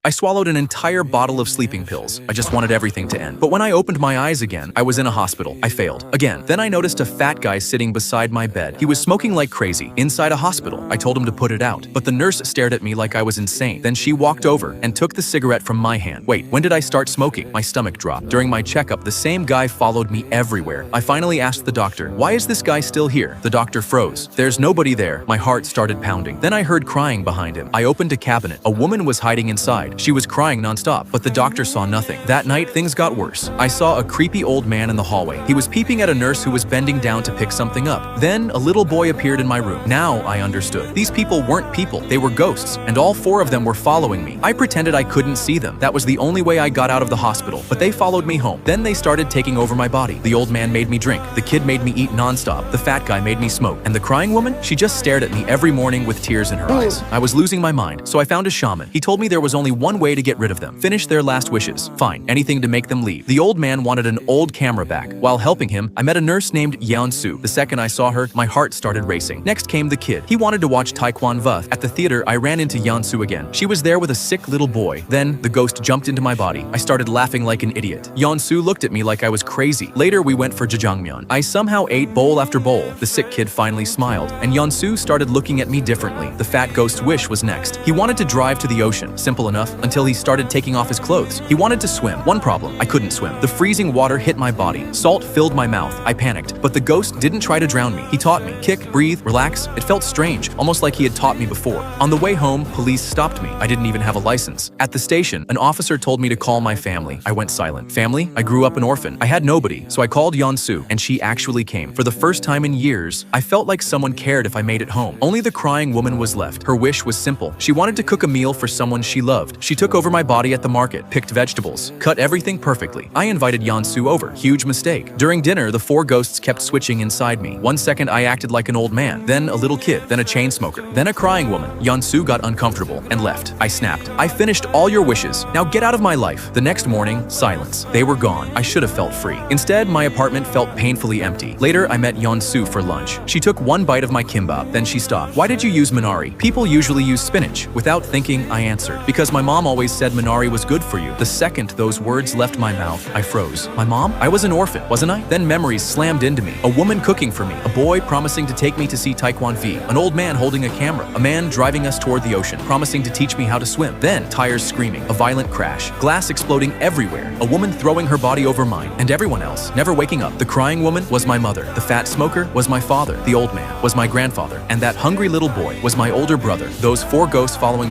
I swallowed an entire bottle of sleeping pills. I just wanted everything to end. But when I opened my eyes again, I was in a hospital. I failed. Again. Then I noticed a fat guy sitting beside my bed. He was smoking like crazy. Inside a hospital. I told him to put it out. But the nurse stared at me like I was insane. Then she walked over and took the cigarette from my hand. Wait, when did I start smoking? My stomach dropped. During my checkup, the same guy followed me everywhere. I finally asked the doctor, "Why is this guy still here?" The doctor froze. There's nobody there. My heart started pounding. Then I heard crying behind him. I opened a cabinet. A woman was hiding inside. She was crying non-stop, but the doctor saw nothing. That night, things got worse. I saw a creepy old man in the hallway. He was peeping at a nurse who was bending down to pick something up. Then, a little boy appeared in my room. Now, I understood. These people weren't people. They were ghosts, and all four of them were following me. I pretended I couldn't see them. That was the only way I got out of the hospital, but they followed me home. Then they started taking over my body. The old man made me drink. The kid made me eat non-stop. The fat guy made me smoke. And the crying woman? She just stared at me every morning with tears in her eyes. I was losing my mind, so I found a shaman. He told me there was only one way to get rid of them. Finish their last wishes. Fine, anything to make them leave. The old man wanted an old camera back. While helping him, I met a nurse named Yeon-Soo. The second I saw her, my heart started racing. Next came the kid. He wanted to watch Taekwon Vuth. At the theater, I ran into Yeon-Soo again. She was there with a sick little boy. Then, the ghost jumped into my body. I started laughing like an idiot. Yeon-Soo looked at me like I was crazy. Later, we went for jjajangmyeon. I somehow ate bowl after bowl. The sick kid finally smiled, and Yeon-Soo started looking at me differently. The fat ghost's wish was next. He wanted to drive to the ocean. Simple enough, until he started taking off his clothes. He wanted to swim. One problem, I couldn't swim. The freezing water hit my body. Salt filled my mouth. I panicked, but the ghost didn't try to drown me. He taught me. Kick, breathe, relax. It felt strange, almost like he had taught me before. On the way home, police stopped me. I didn't even have a license. At the station, an officer told me to call my family. I went silent. Family? I grew up an orphan. I had nobody, so I called Yeon-Soo, and she actually came. For the first time in years, I felt like someone cared if I made it home. Only the crying woman was left. Her wish was simple. She wanted to cook a meal for someone she loved. She took over my body at the market, picked vegetables, cut everything perfectly. I invited Yeon-Soo over. Huge mistake. During dinner, the four ghosts kept switching inside me. One second I acted like an old man, then a little kid, then a chain smoker, then a crying woman. Yeon-Soo got uncomfortable and left. I snapped. I finished all your wishes. Now get out of my life. The next morning, silence. They were gone. I should have felt free. Instead, my apartment felt painfully empty. Later, I met Yeon-Soo for lunch. She took one bite of my kimbap, then she stopped. "Why did you use minari? People usually use spinach." Without thinking, I answered, "Because my mom always said minari was good for you." The second those words left my mouth, I froze. My mom? I was an orphan, wasn't I? Then memories slammed into me. A woman cooking for me, a boy promising to take me to see Taekwon V, an old man holding a camera, a man driving us toward the ocean, promising to teach me how to swim. Then, tires screaming, a violent crash, glass exploding everywhere, a woman throwing her body over mine, and everyone else, never waking up. The crying woman was my mother, the fat smoker was my father, the old man was my grandfather, and that hungry little boy was my older brother. Those four ghosts following